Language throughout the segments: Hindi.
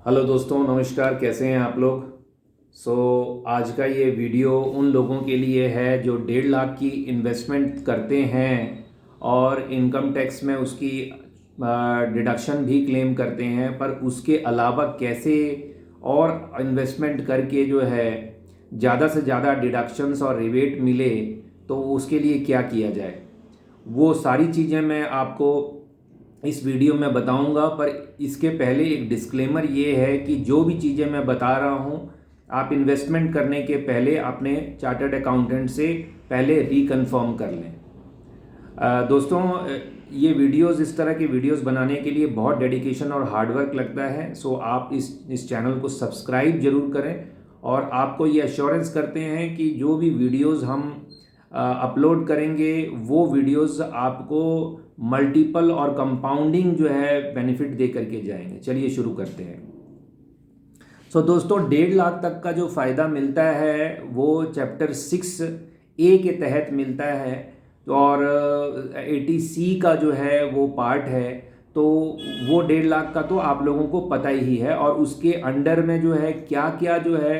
हेलो दोस्तों, नमस्कार। कैसे हैं आप लोग? आज का ये वीडियो उन लोगों के लिए है जो 1.5 लाख की इन्वेस्टमेंट करते हैं और इनकम टैक्स में उसकी डिडक्शन भी क्लेम करते हैं, पर उसके अलावा कैसे और इन्वेस्टमेंट करके जो है ज़्यादा से ज़्यादा डिडक्शंस और रिबेट मिले, तो उसके लिए क्या किया जाए। वो सारी चीज़ें मैं आपको इस वीडियो में बताऊंगा। पर इसके पहले एक डिस्क्लेमर ये है कि जो भी चीज़ें मैं बता रहा हूँ, आप इन्वेस्टमेंट करने के पहले अपने चार्टर्ड अकाउंटेंट से पहले रिकन्फर्म कर लें। दोस्तों, ये वीडियोस, इस तरह के वीडियोस बनाने के लिए बहुत डेडिकेशन और हार्डवर्क लगता है। आप इस चैनल को सब्सक्राइब जरूर करें और आपको ये एश्योरेंस करते हैं कि जो भी वीडियोस हम अपलोड करेंगे वो वीडियोस आपको मल्टीपल और कंपाउंडिंग जो है बेनिफिट दे करके जाएंगे। चलिए शुरू करते हैं। दोस्तों, 1.5 लाख तक का जो फ़ायदा मिलता है वो चैप्टर 6A के तहत मिलता है। और 80C का जो है वो पार्ट है, तो वो 1.5 लाख का तो आप लोगों को पता ही है। और उसके अंडर में जो है क्या क्या जो है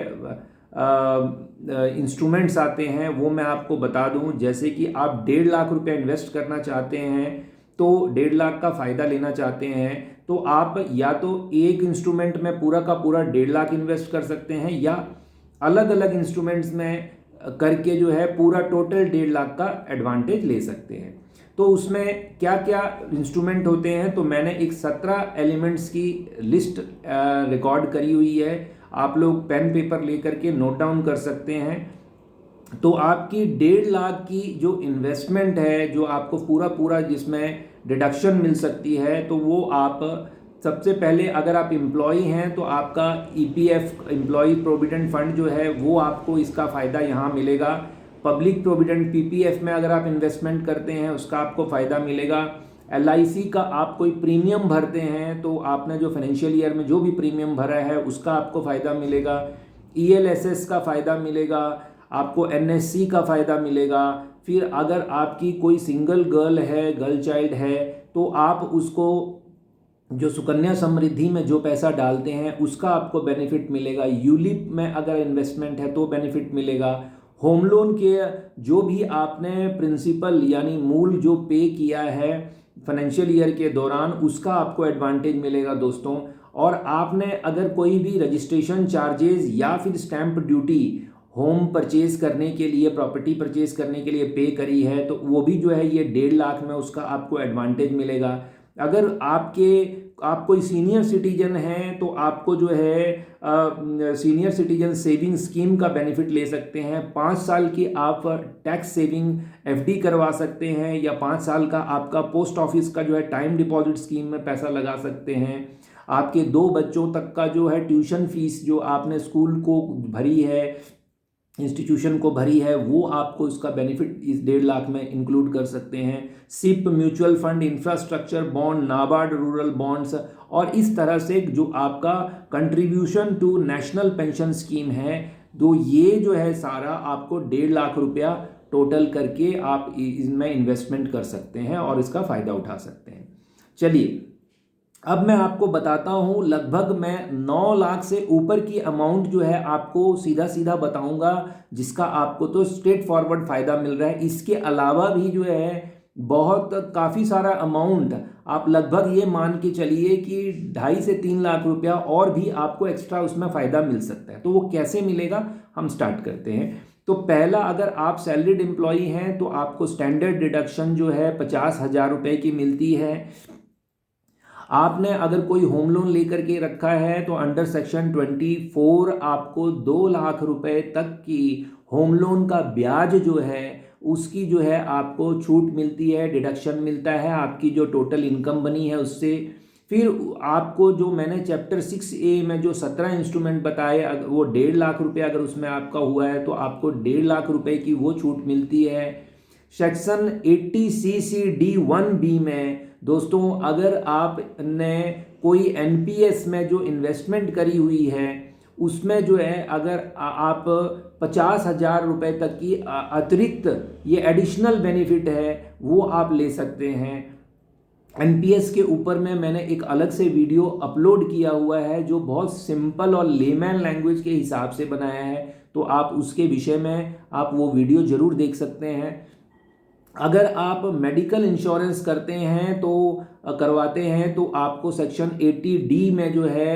इंस्ट्रूमेंट्स आते हैं वो मैं आपको बता दूं। जैसे कि आप 1.5 लाख रुपया इन्वेस्ट करना चाहते हैं, तो 1.5 लाख का फ़ायदा लेना चाहते हैं, तो आप या तो एक इंस्ट्रूमेंट में पूरा का पूरा 1.5 लाख इन्वेस्ट कर सकते हैं, या अलग अलग इंस्ट्रूमेंट्स में करके जो है पूरा टोटल 1.5 लाख का एडवांटेज ले सकते हैं। तो उसमें क्या क्या इंस्ट्रूमेंट होते हैं, तो मैंने एक 17 एलिमेंट्स की लिस्ट रिकॉर्ड करी हुई है। आप लोग पेन पेपर लेकर के नोट डाउन कर सकते हैं। तो आपकी 1.5 लाख की जो इन्वेस्टमेंट है, जो आपको पूरा पूरा जिसमें डिडक्शन मिल सकती है, तो वो आप सबसे पहले, अगर आप एम्प्लॉई हैं तो आपका EPF एम्प्लॉई प्रोविडेंट फंड जो है वो आपको इसका फ़ायदा यहाँ मिलेगा। पब्लिक प्रोविडेंट PPF में अगर आप इन्वेस्टमेंट करते हैं उसका आपको फ़ायदा मिलेगा। LIC का आप कोई प्रीमियम भरते हैं तो आपने जो फाइनेंशियल ईयर में जो भी प्रीमियम भरा है उसका आपको फ़ायदा मिलेगा। ELSS का फ़ायदा मिलेगा, आपको NSC का फ़ायदा मिलेगा। फिर अगर आपकी कोई सिंगल गर्ल चाइल्ड है, तो आप उसको जो सुकन्या समृद्धि में जो पैसा डालते हैं उसका आपको बेनिफिट मिलेगा। यूलिप में अगर इन्वेस्टमेंट है तो बेनिफिट मिलेगा। होम लोन के जो भी आपने प्रिंसिपल यानी मूल जो पे किया है फाइनेंशियल ईयर के दौरान, उसका आपको एडवांटेज मिलेगा दोस्तों। और आपने अगर कोई भी रजिस्ट्रेशन चार्जेस या फिर स्टैंप ड्यूटी होम परचेज करने के लिए, प्रॉपर्टी परचेज करने के लिए पे करी है, तो वो भी जो है ये 1.5 लाख में उसका आपको एडवांटेज मिलेगा। अगर आप कोई सीनियर सिटीजन हैं तो आपको जो है सीनियर सिटीजन सेविंग स्कीम का बेनिफिट ले सकते हैं। 5 साल की आप टैक्स सेविंग FD करवा सकते हैं, या 5 साल का आपका पोस्ट ऑफिस का जो है टाइम डिपॉजिट स्कीम में पैसा लगा सकते हैं। आपके 2 बच्चों तक का जो है ट्यूशन फीस जो आपने स्कूल को भरी है, इंस्टीट्यूशन को भरी है, वो आपको इसका बेनिफिट इस 1.5 लाख में इंक्लूड कर सकते हैं। SIP mutual fund, infrastructure bond, NABARD rural bonds, और इस तरह से जो आपका contribution to national pension scheme है, तो ये जो है सारा आपको 1.5 लाख रुपया टोटल करके आप इसमें इन्वेस्टमेंट कर सकते हैं और इसका फ़ायदा उठा सकते हैं। चलिए, अब मैं आपको बताता हूँ। लगभग मैं 9 लाख से ऊपर की अमाउंट जो है आपको सीधा सीधा बताऊंगा, जिसका आपको तो स्ट्रेट फॉरवर्ड फ़ायदा मिल रहा है। इसके अलावा भी जो है बहुत काफ़ी सारा अमाउंट, आप लगभग ये मान के चलिए कि 2.5 से 3 लाख रुपया और भी आपको एक्स्ट्रा उसमें फ़ायदा मिल सकता है। तो वो कैसे मिलेगा, हम स्टार्ट करते हैं। तो पहला, अगर आप सैलरीड एम्प्लॉई हैं तो आपको स्टैंडर्ड डिडक्शन जो है 50,000 रुपये की मिलती है। आपने अगर कोई होम लोन लेकर के रखा है तो अंडर सेक्शन 24 आपको 2 लाख रुपए तक की होम लोन का ब्याज जो है उसकी जो है आपको छूट मिलती है, डिडक्शन मिलता है आपकी जो टोटल इनकम बनी है उससे। फिर आपको जो मैंने चैप्टर 6A में जो 17 इंस्ट्रूमेंट बताए, वो 1.5 लाख रुपये अगर उसमें आपका हुआ है तो आपको 1.5 लाख रुपए की वो छूट मिलती है। सेक्शन 80CC_D1B में दोस्तों, अगर आपने कोई NPS में जो इन्वेस्टमेंट करी हुई है उसमें जो है अगर आप 50,000 रुपये तक की अतिरिक्त ये एडिशनल बेनिफिट है वो आप ले सकते हैं। एनपीएस के ऊपर में मैंने एक अलग से वीडियो अपलोड किया हुआ है जो बहुत सिंपल और लेमैन लैंग्वेज के हिसाब से बनाया है, तो आप उसके विषय में आप वो वीडियो ज़रूर देख सकते हैं। अगर आप मेडिकल इंश्योरेंस करते हैं तो करवाते हैं तो आपको सेक्शन 80D में जो है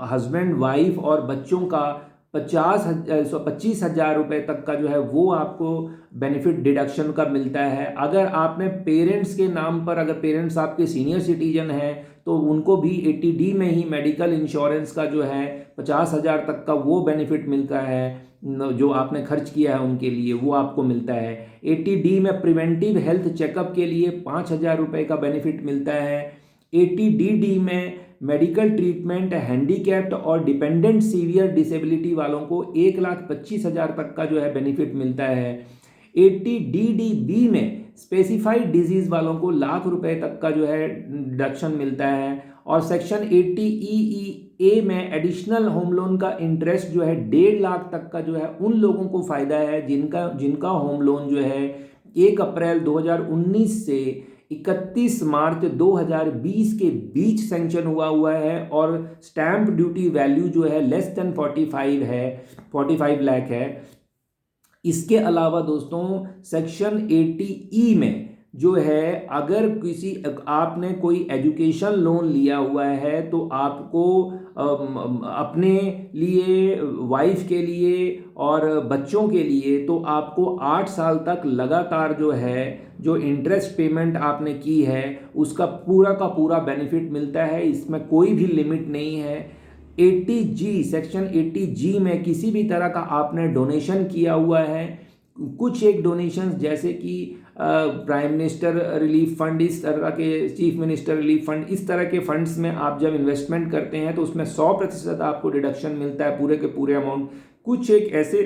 हस्बैंड वाइफ और बच्चों का 25,000 रुपये तक का जो है वो आपको बेनिफिट डिडक्शन का मिलता है। अगर आपने पेरेंट्स के नाम पर, अगर पेरेंट्स आपके सीनियर सिटीजन हैं तो उनको भी 80D में ही मेडिकल इंश्योरेंस का जो है 50,000 तक का वो बेनिफिट मिलता है, जो आपने खर्च किया है उनके लिए वो आपको मिलता है। 80D में प्रिवेंटिव हेल्थ चेकअप के लिए 5,000 रुपये का बेनिफिट मिलता है। 80DD में मेडिकल ट्रीटमेंट हैंडीकैप्ड और डिपेंडेंट सीवियर डिसेबिलिटी वालों को 1,25,000 तक का जो है बेनिफिट मिलता है। 80DDB में स्पेसिफाइड डिजीज वालों को लाख रुपए तक का जो है डिडक्शन मिलता है। और सेक्शन 80EE में एडिशनल होम लोन का इंटरेस्ट जो है 1.5 लाख तक का जो है उन लोगों को फ़ायदा है जिनका होम लोन जो है 1 अप्रैल 2019 से 31 मार्च 2020 के बीच सेंक्शन हुआ है और स्टैंप ड्यूटी वैल्यू जो है लेस देन 45 लाख है। इसके अलावा दोस्तों सेक्शन 80E में जो है अगर आपने कोई एजुकेशन लोन लिया हुआ है तो आपको अपने लिए, वाइफ के लिए और बच्चों के लिए तो आपको 8 साल तक लगातार जो इंटरेस्ट पेमेंट आपने की है उसका पूरा का पूरा बेनिफिट मिलता है। इसमें कोई भी लिमिट नहीं है। 80G सेक्शन 80G में किसी भी तरह का आपने डोनेशन किया हुआ है, कुछ एक डोनेशंस जैसे कि प्राइम मिनिस्टर रिलीफ फंड, इस तरह के चीफ मिनिस्टर रिलीफ फंड, इस तरह के फंड्स में आप जब इन्वेस्टमेंट करते हैं तो उसमें 100% आपको डिडक्शन मिलता है पूरे के पूरे अमाउंट। कुछ एक ऐसे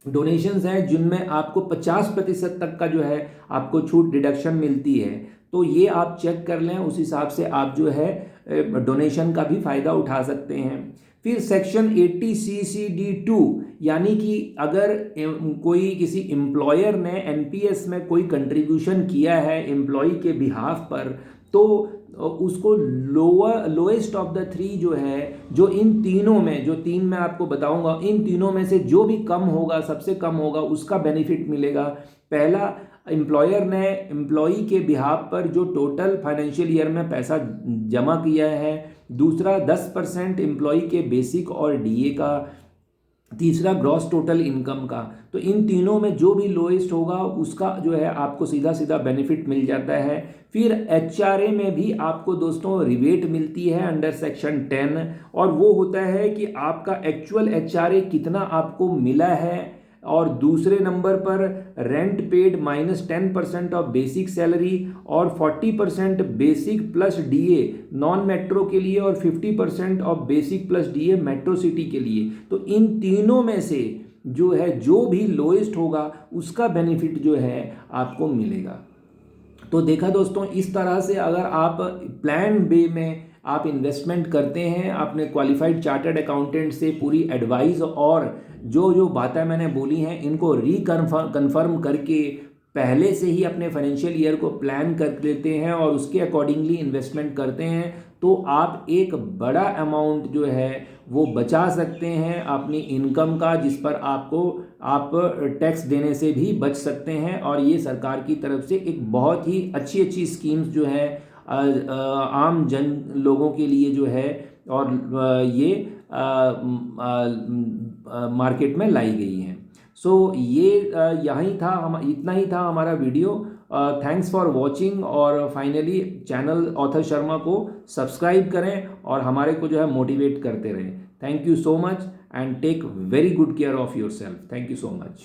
डोनेशंस हैं जिनमें आपको 50% तक का जो है आपको छूट डिडक्शन मिलती है। तो ये आप चेक कर लें, उस हिसाब से आप जो है डोनेशन का भी फ़ायदा उठा सकते हैं। फिर सेक्शन 80CCD2 यानी कि अगर कोई किसी एम्प्लॉयर ने एनपीएस में कोई कंट्रीब्यूशन किया है एम्प्लॉय के बिहाफ पर तो उसको लोएस्ट ऑफ द 3 जो है, जो इन तीनों में, जो 3 मैं आपको बताऊंगा, इन तीनों में से जो भी कम होगा, सबसे कम होगा, उसका बेनिफिट मिलेगा। पहला, एम्प्लॉयर ने एम्प्लॉई के बिहाफ पर जो टोटल फाइनेंशियल ईयर में पैसा जमा किया है। दूसरा 10% एम्प्लॉई के बेसिक और डीए का। तीसरा ग्रॉस टोटल इनकम का। तो इन तीनों में जो भी लोएस्ट होगा उसका जो है आपको सीधा सीधा बेनिफिट मिल जाता है। फिर एचआरए में भी आपको दोस्तों रिबेट मिलती है अंडर सेक्शन 10 और वो होता है कि आपका एक्चुअल एचआरए कितना आपको मिला है। और दूसरे नंबर पर rent paid -10% of basic salary और 40% basic plus DA non metro के लिए और 50% of basic plus DA metro city के लिए। तो इन तीनों में से जो है जो भी लोएस्ट होगा उसका बेनिफिट जो है आपको मिलेगा। तो देखा दोस्तों, इस तरह से अगर आप प्लान बे में आप इन्वेस्टमेंट करते हैं, आपने क्वालिफाइड चार्टर्ड अकाउंटेंट से पूरी एडवाइस और जो बातें मैंने बोली हैं इनको कन्फर्म करके पहले से ही अपने फाइनेंशियल ईयर को प्लान कर लेते हैं और उसके अकॉर्डिंगली इन्वेस्टमेंट करते हैं तो आप एक बड़ा अमाउंट जो है वो बचा सकते हैं अपनी इनकम का, जिस पर आप टैक्स देने से भी बच सकते हैं। और ये सरकार की तरफ से एक बहुत ही अच्छी स्कीम्स जो है आम जन लोगों के लिए जो है और ये मार्केट में लाई गई हैं। सो ये इतना ही था हमारा वीडियो। थैंक्स फॉर वॉचिंग और फाइनली चैनल ऑथर शर्मा को सब्सक्राइब करें और हमारे को जो है मोटिवेट करते रहें। Thank you so much and take very good care of yourself. Thank you so much.